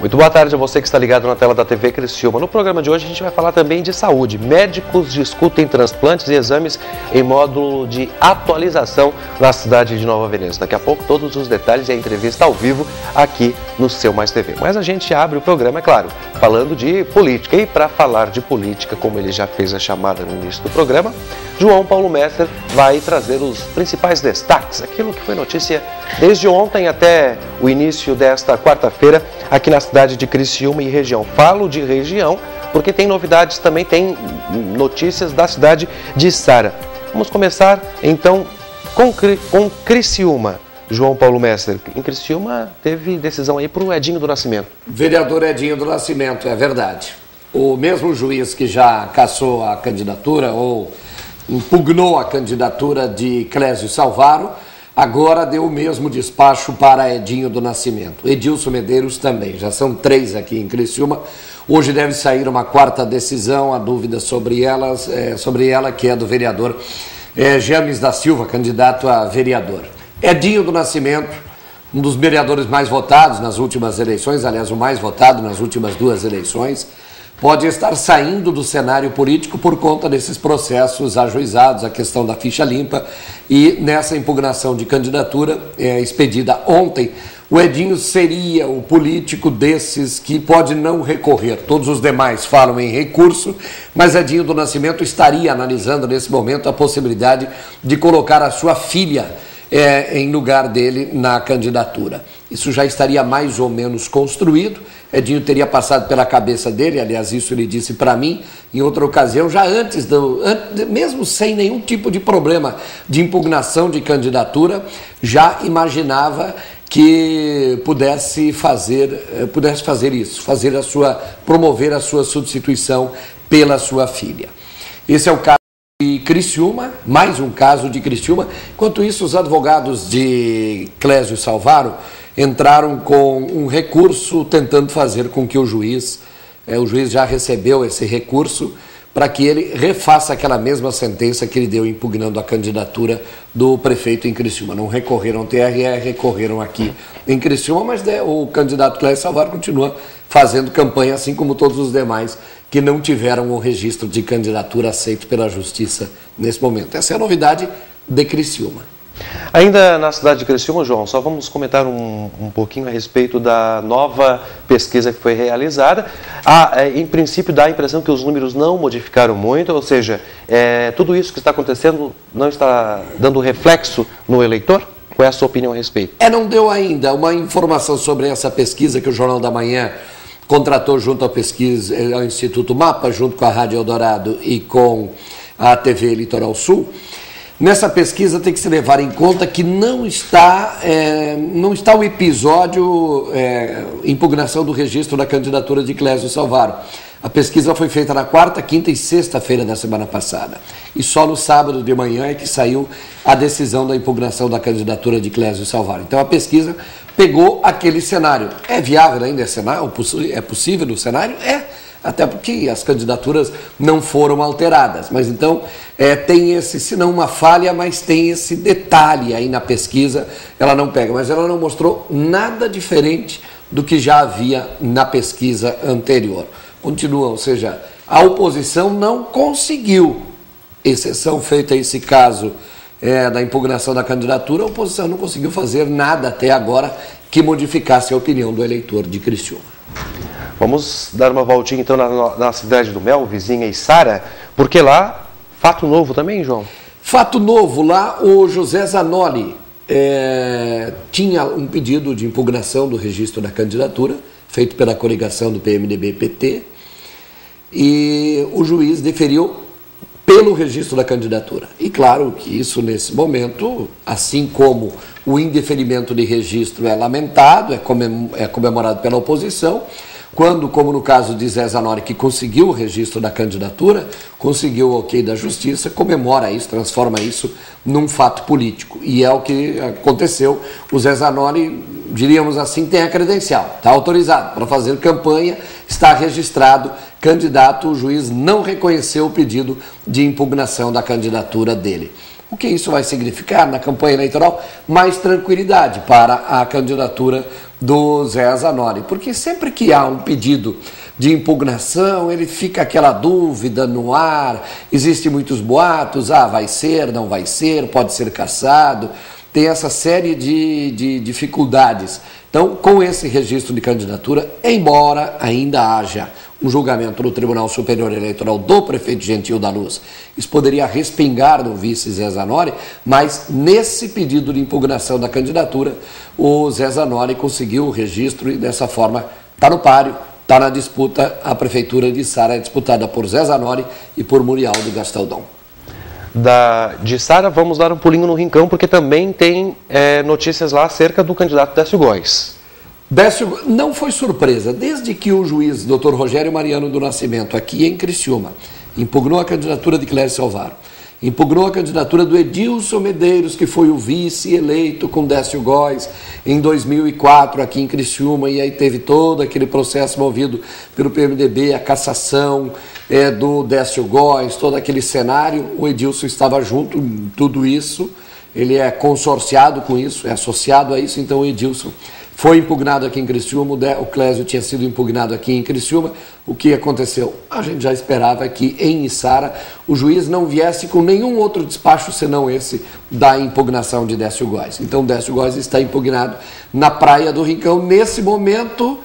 Muito boa tarde a você que está ligado na tela da TV Criciúma. No programa de hoje a gente vai falar também de saúde. Médicos discutem transplantes e exames em módulo de atualização na cidade de Nova Veneza. Daqui a pouco todos os detalhes e a entrevista ao vivo aqui no Seu Mais TV. Mas a gente abre o programa, é claro, falando de política. E para falar de política, como ele já fez a chamada no início do programa, João Paulo Messer vai trazer os principais destaques, aquilo que foi notícia desde ontem até o início desta quarta-feira, aqui na cidade de Criciúma e região. Falo de região porque tem novidades também, tem notícias da cidade de Sara. Vamos começar então com Criciúma. João Paulo Messer, em Criciúma teve decisão aí para o Edinho do Nascimento. Vereador Edinho do Nascimento, é verdade. O mesmo juiz que já cassou a candidatura ou impugnou a candidatura de Clésio Salvaro, agora deu o mesmo despacho para Edinho do Nascimento. Edilson Medeiros também, já são 3 aqui em Criciúma. Hoje deve sair uma 4ª decisão, a dúvida sobre ela, que é do vereador James da Silva, candidato a vereador. Edinho do Nascimento, um dos vereadores mais votados nas últimas eleições, aliás, o mais votado nas últimas 2 eleições, pode estar saindo do cenário político por conta desses processos ajuizados, a questão da ficha limpa, e nessa impugnação de candidatura expedida ontem, o Edinho seria o político desses que pode não recorrer. Todos os demais falam em recurso, mas Edinho do Nascimento estaria analisando nesse momento a possibilidade de colocar a sua filha em lugar dele na candidatura. Isso já estaria mais ou menos construído. Edinho teria passado pela cabeça dele, aliás, isso ele disse para mim em outra ocasião, já antes, mesmo sem nenhum tipo de problema de impugnação de candidatura, já imaginava que pudesse fazer isso, promover a sua substituição pela sua filha. Esse é o caso de Criciúma, mais um caso de Criciúma. Enquanto isso, os advogados de Clésio Salvaro entraram com um recurso tentando fazer com que o juiz já recebeu esse recurso para que ele refaça aquela mesma sentença que ele deu impugnando a candidatura do prefeito em Criciúma. Não recorreram ao TRE, recorreram aqui em Criciúma, mas o candidato Clésio Salvaro continua fazendo campanha, assim como todos os demais que não tiveram o registro de candidatura aceito pela Justiça nesse momento. Essa é a novidade de Criciúma. Ainda na cidade de Criciúma, João, só vamos comentar um pouquinho a respeito da nova pesquisa que foi realizada. Em princípio, dá a impressão que os números não modificaram muito, ou seja, tudo isso que está acontecendo não está dando reflexo no eleitor? Qual é a sua opinião a respeito? Não deu ainda uma informação sobre essa pesquisa que o Jornal da Manhã contratou junto ao Instituto Mapa, junto com a Rádio Eldorado e com a TV Litoral Sul. Nessa pesquisa tem que se levar em conta que não está o episódio impugnação do registro da candidatura de Clésio Salvaro. A pesquisa foi feita na 4ª, 5ª e 6ª-feira da semana passada. E só no sábado de manhã é que saiu a decisão da impugnação da candidatura de Clésio Salvaro. Então a pesquisa pegou aquele cenário. É viável ainda esse cenário? É possível o cenário? Até porque as candidaturas não foram alteradas. Mas então tem esse, se não uma falha, mas tem esse detalhe aí na pesquisa, ela não pega. Mas ela não mostrou nada diferente do que já havia na pesquisa anterior. Continua, ou seja, a oposição não conseguiu, exceção feita esse caso da impugnação da candidatura, a oposição não conseguiu fazer nada até agora que modificasse a opinião do eleitor de Criciúma. Vamos dar uma voltinha então na cidade do Mel, vizinha e Sara, porque lá, fato novo também, João? Fato novo, lá o José Zanoli tinha um pedido de impugnação do registro da candidatura, feito pela coligação do PMDB-PT, e o juiz deferiu pelo registro da candidatura. E claro que isso, nesse momento, assim como o indeferimento de registro é lamentado, é comemorado pela oposição, quando, como no caso de Zé Zanoli, que conseguiu o registro da candidatura, conseguiu o ok da Justiça, comemora isso, transforma isso num fato político. E é o que aconteceu. O Zé Zanoli, diríamos assim, tem a credencial, está autorizado para fazer campanha, está registrado candidato, o juiz não reconheceu o pedido de impugnação da candidatura dele. O que isso vai significar na campanha eleitoral? Mais tranquilidade para a candidatura do Zé Zanoli, porque sempre que há um pedido de impugnação, ele fica aquela dúvida no ar, existem muitos boatos, vai ser, não vai ser, pode ser cassado, tem essa série de dificuldades. Então, com esse registro de candidatura, embora ainda haja um julgamento no Tribunal Superior Eleitoral do prefeito Gentil da Luz, isso poderia respingar no vice Zé Zanoli, mas nesse pedido de impugnação da candidatura, o Zé Zanoli conseguiu o registro e dessa forma está no páreo, está na disputa. A prefeitura de Içara é disputada por Zé Zanoli e por Murialdo Gastaldon. De Içara, vamos dar um pulinho no Rincão, porque também tem notícias lá acerca do candidato Décio Góes. Décio, não foi surpresa, desde que o juiz Dr. Rogério Mariano do Nascimento, aqui em Criciúma, impugnou a candidatura de Clésio Salvaro, impugnou a candidatura do Edilson Medeiros, que foi o vice eleito com Décio Góes em 2004 aqui em Criciúma, e aí teve todo aquele processo movido pelo PMDB, a cassação do Décio Góes, todo aquele cenário. O Edilson estava junto em tudo isso, ele é consorciado com isso, é associado a isso, então o Edilson foi impugnado aqui em Criciúma, o Clésio tinha sido impugnado aqui em Criciúma. O que aconteceu? A gente já esperava que em Içara o juiz não viesse com nenhum outro despacho senão esse da impugnação de Décio Góes. Então Décio Góes está impugnado na Praia do Rincão. Nesse momento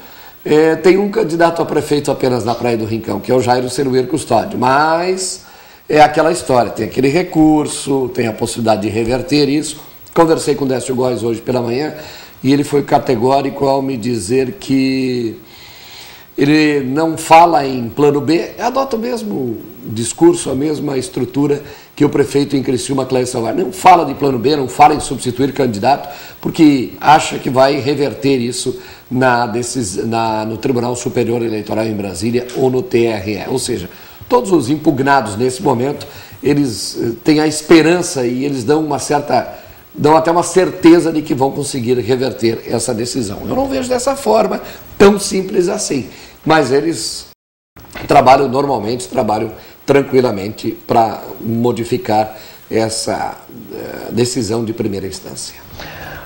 tem um candidato a prefeito apenas na Praia do Rincão, que é o Jairo Seruir Custódio, mas é aquela história, tem aquele recurso, tem a possibilidade de reverter isso. Conversei com o Décio Góes hoje pela manhã, e ele foi categórico ao me dizer que ele não fala em plano B, adota o mesmo discurso, a mesma estrutura que o prefeito em Criciúma, Clésio Salvaro. Não fala de plano B, não fala em substituir candidato, porque acha que vai reverter isso no Tribunal Superior Eleitoral em Brasília ou no TRE. Ou seja, todos os impugnados nesse momento, eles têm a esperança e eles dão até uma certeza de que vão conseguir reverter essa decisão. Eu não vejo dessa forma, tão simples assim, mas eles trabalham tranquilamente para modificar essa decisão de primeira instância.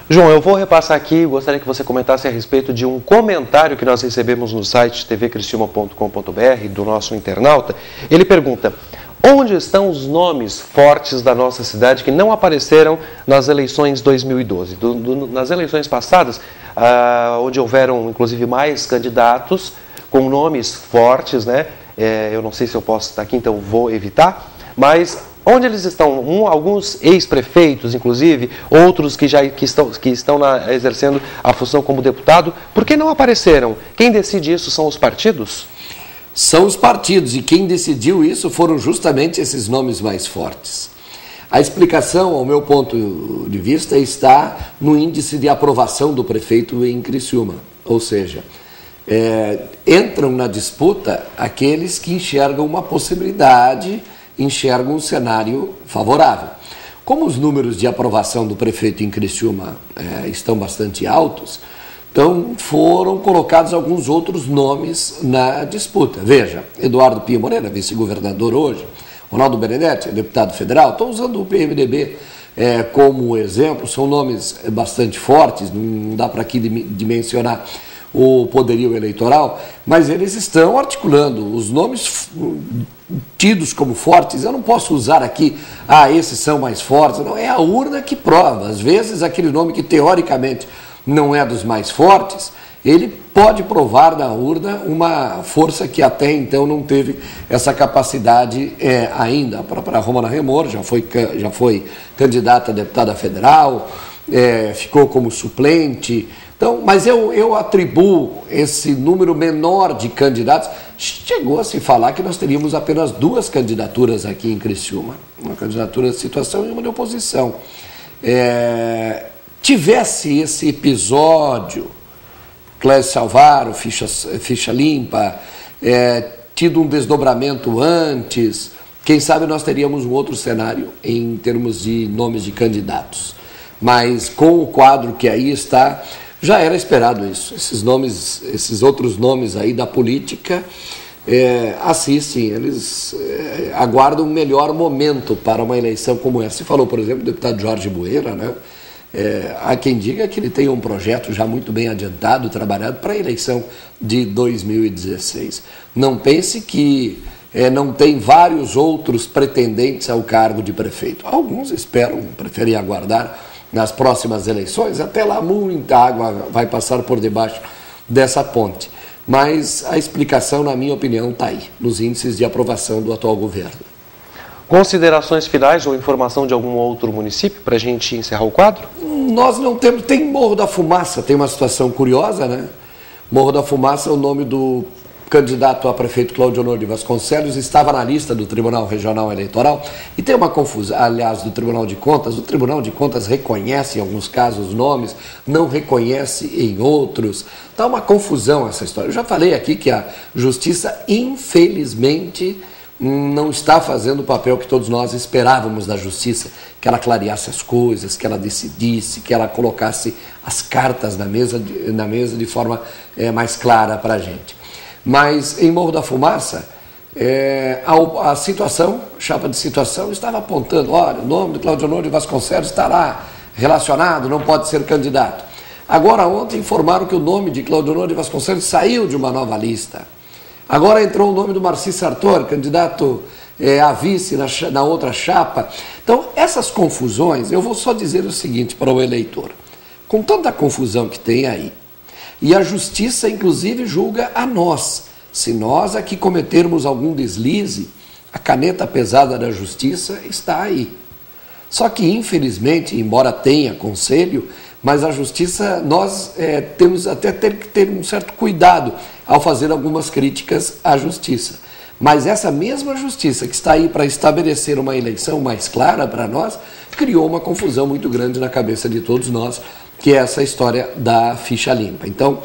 João, eu vou repassar aqui, gostaria que você comentasse a respeito de um comentário que nós recebemos no site tvcriciuma.com.br do nosso internauta. Ele pergunta: onde estão os nomes fortes da nossa cidade que não apareceram nas eleições 2012? Nas eleições passadas, onde houveram inclusive mais candidatos com nomes fortes, né? Eu não sei se eu posso estar aqui, então vou evitar, mas onde eles estão? Alguns ex-prefeitos, inclusive, outros que estão exercendo a função como deputado, por que não apareceram? Quem decide isso são os partidos? São os partidos, e quem decidiu isso foram justamente esses nomes mais fortes. A explicação, ao meu ponto de vista, está no índice de aprovação do prefeito em Criciúma. Ou seja, entram na disputa aqueles que enxergam uma possibilidade, enxergam um cenário favorável. Como os números de aprovação do prefeito em Criciúma estão bastante altos, então foram colocados alguns outros nomes na disputa. Veja, Eduardo Pio Moreira, vice-governador hoje, Ronaldo Benedetti, deputado federal, estou usando o PMDB como exemplo, são nomes bastante fortes, não dá para aqui dimensionar o poderio eleitoral, mas eles estão articulando os nomes tidos como fortes. Eu não posso usar aqui, esses são mais fortes, não, é a urna que prova. Às vezes aquele nome que teoricamente não é dos mais fortes, ele pode provar na urna uma força que até então não teve essa capacidade ainda. A própria Romana Remor já foi candidata a deputada federal, ficou como suplente. Então, mas eu atribuo esse número menor de candidatos. Chegou a se falar que nós teríamos apenas 2 candidaturas aqui em Criciúma, uma candidatura de situação e uma de oposição. Tivesse esse episódio, Clésio Salvaro, ficha limpa, tido um desdobramento antes, quem sabe nós teríamos um outro cenário em termos de nomes de candidatos. Mas com o quadro que aí está, já era esperado isso. Esses outros nomes aí da política assistem, eles aguardam um melhor momento para uma eleição como essa. Você falou, por exemplo, do deputado Jorge Bueira, né? Há quem diga que ele tem um projeto já muito bem adiantado, trabalhado para a eleição de 2016. Não pense que não tem vários outros pretendentes ao cargo de prefeito. Alguns preferem aguardar nas próximas eleições, até lá muita água vai passar por debaixo dessa ponte. Mas a explicação, na minha opinião, está aí, nos índices de aprovação do atual governo. Considerações finais ou informação de algum outro município para a gente encerrar o quadro? Nós não temos, tem Morro da Fumaça, tem uma situação curiosa, né? Morro da Fumaça, o nome do candidato a prefeito Cláudio Honor de Vasconcelos estava na lista do Tribunal Regional Eleitoral e tem uma confusão, aliás, do Tribunal de Contas. O Tribunal de Contas reconhece em alguns casos nomes, não reconhece em outros. Está uma confusão essa história. Eu já falei aqui que a Justiça, infelizmente, não está fazendo o papel que todos nós esperávamos da Justiça, que ela clareasse as coisas, que ela decidisse, que ela colocasse as cartas na mesa de forma mais clara para a gente. Mas em Morro da Fumaça, a situação, a chapa de situação, estava apontando, olha, o nome do Cláudio Honor de Vasconcelos estará relacionado, não pode ser candidato. Agora, ontem informaram que o nome de Cláudio Honor de Vasconcelos saiu de uma nova lista. Agora entrou o nome do Marci Sartor, candidato a vice na outra chapa. Então, essas confusões, eu vou só dizer o seguinte para o eleitor. Com tanta confusão que tem aí, e a Justiça, inclusive, julga a nós. Se nós aqui cometermos algum deslize, a caneta pesada da Justiça está aí. Só que, infelizmente, embora tenha conselho, mas a Justiça, nós temos até que ter um certo cuidado ao fazer algumas críticas à Justiça. Mas essa mesma Justiça que está aí para estabelecer uma eleição mais clara para nós, criou uma confusão muito grande na cabeça de todos nós, que é essa história da ficha limpa. Então,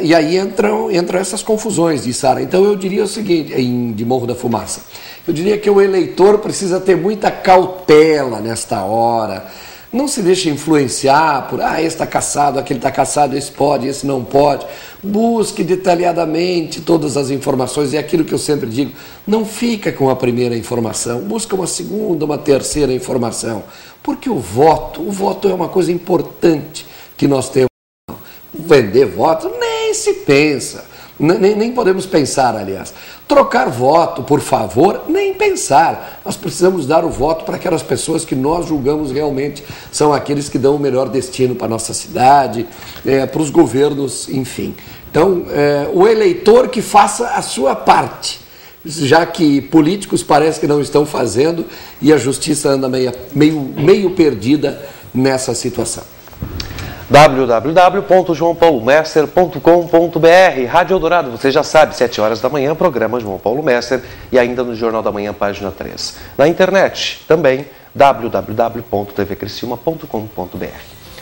e aí entram essas confusões de Sara. Então eu diria o seguinte, de Morro da Fumaça, eu diria que o eleitor precisa ter muita cautela nesta hora, não se deixe influenciar por, esse está cassado, aquele está cassado, esse pode, esse não pode. Busque detalhadamente todas as informações, é aquilo que eu sempre digo, não fica com a primeira informação, busca uma segunda, uma terceira informação, porque o voto é uma coisa importante que nós temos. Vender voto, nem se pensa, nem podemos pensar, aliás. Trocar voto, por favor, nem pensar. Nós precisamos dar o voto para aquelas pessoas que nós julgamos realmente são aqueles que dão o melhor destino para a nossa cidade, para os governos, enfim. Então, o eleitor que faça a sua parte, já que políticos parece que não estão fazendo e a Justiça anda meio perdida nessa situação. www.joaopaulomesser.com.br Rádio Eldorado, você já sabe, 7 horas da manhã, programa João Paulo Messer e ainda no Jornal da Manhã, página 3. Na internet, também, www.tvcriciúma.com.br.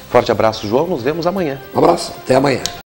Forte abraço, João, nos vemos amanhã. Um abraço, até amanhã.